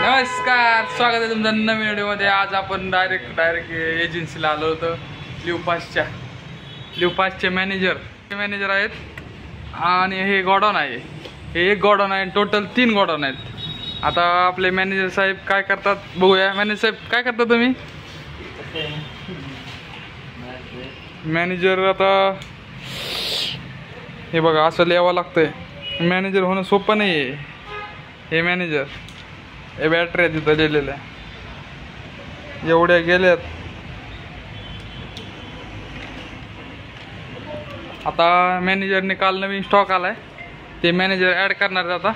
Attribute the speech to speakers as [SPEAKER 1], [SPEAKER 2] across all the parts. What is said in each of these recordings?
[SPEAKER 1] नमस्कार, स्वागत आहे तुमचं नवीन व्हिडिओमध्ये। आज आपण डायरेक्ट एजन्सीला आलो होतो। लिवपासचे मॅनेजर आहेत आणि हे गोडाऊन आहे। हे एक गोडाऊन आहे, टोटल 3 गोडाऊन आहेत। आता आपले मॅनेजर साहेब काय करतात बघूया। मॅनेजर साहेब काय करता तुम्ही? मॅनेजर आता हे बघा असं लिहावं लागतंय। मॅनेजर होणं सोपं नाही आहे। हे मॅनेजर हे बॅटरी तिथं लिहिलेल्या एवढ्या गेल्यात। आता मॅनेजरने काल नवीन स्टॉक आलाय, ते मॅनेजर ऍड करणार आहे। आता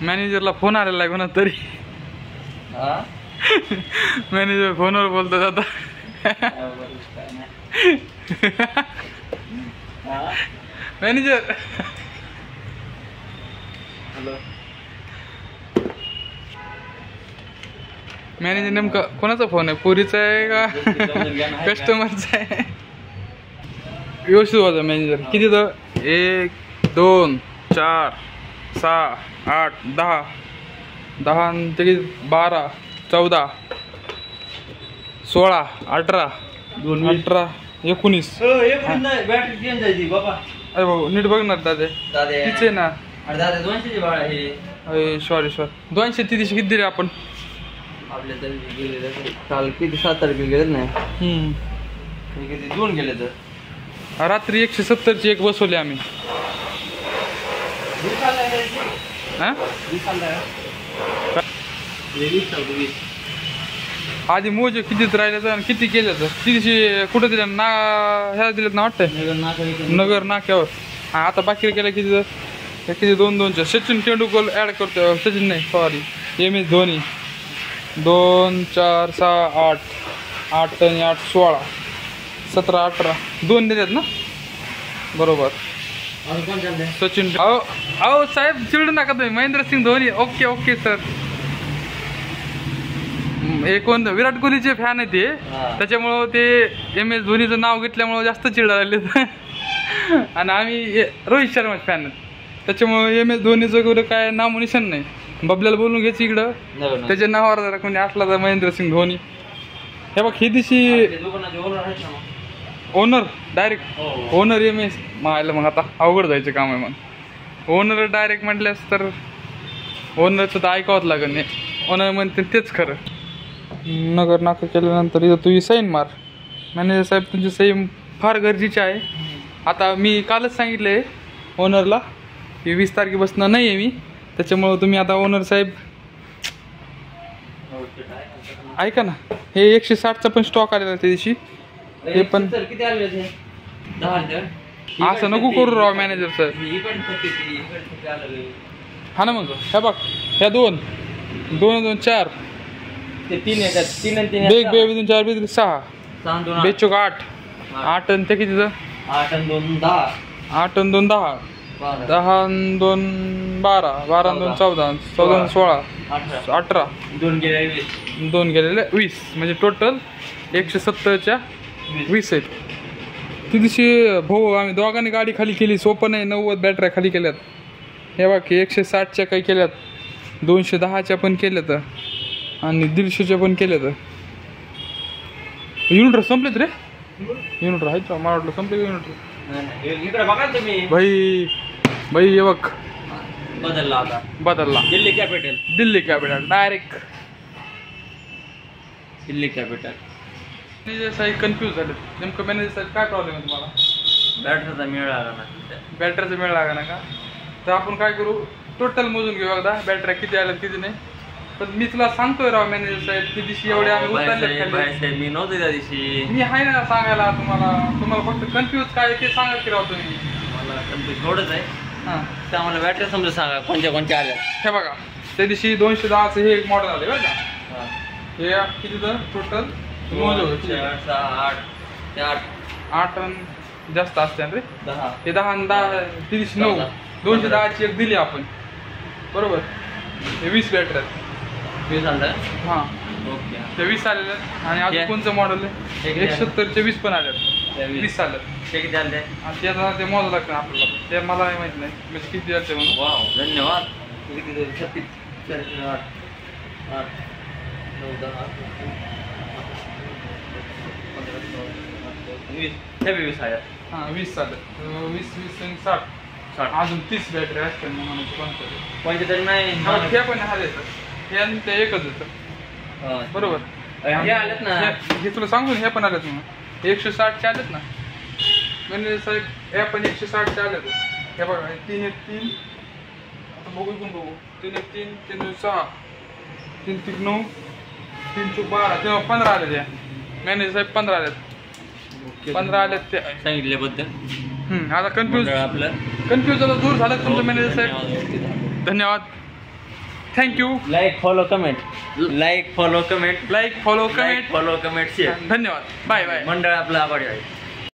[SPEAKER 1] मॅनेजरला फोन आलेला आहे कोणा तरी। मॅनेजर फोनवर बोलतात आता। मॅनेजर
[SPEAKER 2] हॅलो,
[SPEAKER 1] मॅनेजर नेमका कोणाचा फोन आहे? पुरीचा आहे का कस्टमरचा आहे? व्यवस्थित होता मॅनेजर। किती तर 1 2 4 6 8 10 10 ते 12 14 16 18 18 19
[SPEAKER 2] बॅटरी चेंज झाली बाबा।
[SPEAKER 1] अरे भाऊ नीट बघणार दादा, तीच आहे ना?
[SPEAKER 2] अरे दादा 200ची भाडा आहे।
[SPEAKER 1] सॉरी 200 ती दिवशी किती दिली आपण?
[SPEAKER 2] आपल्या तर गेले काल किती 7 तारखेला गेलेत नाही, किती 2 गेले तर
[SPEAKER 1] रात्री 170ची एक बसवली आम्ही। आधी मोज कितीच राहिले तर किती केलं तर तिथे कुठं दिलं ना? ह्या दिलेत ना वाटतंय नगर नाक्यावर। हा आता बाकी केलं किती तर किती 2-2च्या सचिन तेंडुलकर ऍड करतो। सचिन नाही सॉरी, MS धोनी। 2 4 6 8 8 आणि 8 16 17 18 2 दिलेत ना बरोबर। सचिन अहो साहेब चिडू नका तुम्ही। Mahendra Singh Dhoni okay okay sir. हे कोण? विराट कोहलीचे फॅन आहे ते, त्याच्यामुळं ते MS धोनीचं नाव घेतल्यामुळं जास्त चिडा राहिले। आणि आम्ही रोहित शर्माचे फॅन आहेत, त्याच्यामुळे MS धोनीचं कुठं काय नाव निशाण नाही। बबल्याला बोलून घ्यायची इकडं, त्याच्या नावावर जरा कोणी असला तर महेंद्रसिंग धोनी। हे बघ ही दिवशी ओनर डायरेक्ट ओनर MS मायला, मग आता अवघड जायचं काम आहे। मग ओनर डायरेक्ट म्हटल्यास तर ओनरचं तर ऐकावंच लागेल नाही। ओनर म्हणते तेच खरं। नगर नाका केल्यानंतर इथं तुझी सैन मार। मॅनेजर साहेब तुमची सही फार गरजेची आहे। आता मी कालच सांगितलं आहे ओनरला की 20 तारखेपासून नाही आहे मी, त्याच्यामुळं तुम्ही आता ओनर साहेब ऐका ना। हे 160चा पण स्टॉक आलेला त्या दिवशी, हे पण
[SPEAKER 2] किती आले? 10
[SPEAKER 1] असं नको करू राव मॅनेजर सर। हा ना मग हे बघ ह्या 2 2 2 4
[SPEAKER 2] ते 3 येतात, 3 आणि 3
[SPEAKER 1] बेग बेग 2 4 बेग 6 बेचोक 8 8 आणि ते किती?
[SPEAKER 2] 8 आणि 2 10
[SPEAKER 1] 8 आणि 2 10 10 आणि 2 12 12 आणि 2 14 14 आणि 16 18
[SPEAKER 2] 2 गेले 20
[SPEAKER 1] 2 गेलेले 20 म्हणजे टोटल 170च्या 20 आहेत। ती दिवशी भाऊ आम्ही दोघांनी गाडी खाली केली, सोपं नाही। 90 बॅटऱ्या खाली केल्यात। हे बघ 160च्या काही केल्यात, 210च्या पण केल्यात आणि 150च्या पण केल्यात। युनिटर संपलेत रे, युनिटर आहेत मला वाटलं संपले युनिटर।
[SPEAKER 2] इकडे बघा तुम्ही
[SPEAKER 1] भाई हे बघ
[SPEAKER 2] बदलला आता,
[SPEAKER 1] बदलला।
[SPEAKER 2] Delhi capital
[SPEAKER 1] direct
[SPEAKER 2] Delhi capital.
[SPEAKER 1] Manager साहेब कन्फ्यूज झाले नेमकं। मॅनेजर साहेब काय प्रॉब्लेम आहे तुम्हाला?
[SPEAKER 2] बॅटरीचा मेळ आला ना,
[SPEAKER 1] बॅटरीचा मेळ लागा ना का? तर आपण काय करू, टोटल मोजून घेऊ एकदा बॅटऱ्या किती आल्यात किती नाही। पण मी तुला सांगतोय राव मॅनेजर साहेब, ती दिवशी एवढे आम्ही उतरले।
[SPEAKER 2] मी नव्हते त्या दिवशी,
[SPEAKER 1] मी आहे ना सांगायला तुम्हाला फक्त कन्फ्यूज काय ते सांगा की राव तुम्ही।
[SPEAKER 2] मला कन्फ्यूज थोडंच आहे।
[SPEAKER 1] हां
[SPEAKER 2] तर आम्हाला बॅटरी समजा सांगा कोणत्या आल्या।
[SPEAKER 1] हे बघा त्या दिवशी 210चं हे एक मॉडेल आले बरं का। हे किती तर टोटल 8 जास्त असते रे,
[SPEAKER 2] 10
[SPEAKER 1] हे 10 आणि 10 30 9 210ची एक दिली आपण बरोबर। हे 20 बॅटरी आहेत।
[SPEAKER 2] 20 आणलं?
[SPEAKER 1] हां
[SPEAKER 2] ओके,
[SPEAKER 1] ते 20 आलेले आहेत। आणि अजून कोणतं मॉडेल आहे? 170चे 20 पण आले, 20 आले।
[SPEAKER 2] ते किती आले?
[SPEAKER 1] आणि ते मोजावं लागतं आपल्याला, ते मला माहिती नाही म्हणजे किती आले म्हणून।
[SPEAKER 2] वाव धन्यवाद। 8 9 10 20 हजार.
[SPEAKER 1] हां 20 चालेल. 20 आणि 60 अजून 30 बॅटरी असतात ना म्हणायचं कोणतं
[SPEAKER 2] तरी नाही.
[SPEAKER 1] हे पण हा येतं हे आणि ते एकच येतं बरोबर.
[SPEAKER 2] हे आलेत ना.
[SPEAKER 1] हे तुला सांगू हे पण आलेत मग 160चे आलेत ना मॅनेजर साहेब. हे पण 160चे आलेत. हे बघा 3 1 3 आता बघू पण बघू 3 1 3 3 2 6 3 3 9 3 2 12 तेव्हा 15 आले ते मॅनेजर साहेब 15 आलेत. 15 आलेत ते
[SPEAKER 2] सांगितल्याबद्दल
[SPEAKER 1] आता कन्फ्यूज
[SPEAKER 2] आपलं
[SPEAKER 1] कन्फ्यूज आता दूर झालं तुमचं मॅनेजर साहेब. धन्यवाद. Thank you.
[SPEAKER 2] Like follow comment share.
[SPEAKER 1] धन्यवाद. Bye bye.
[SPEAKER 2] मंडळ आपलं आभारी आहे.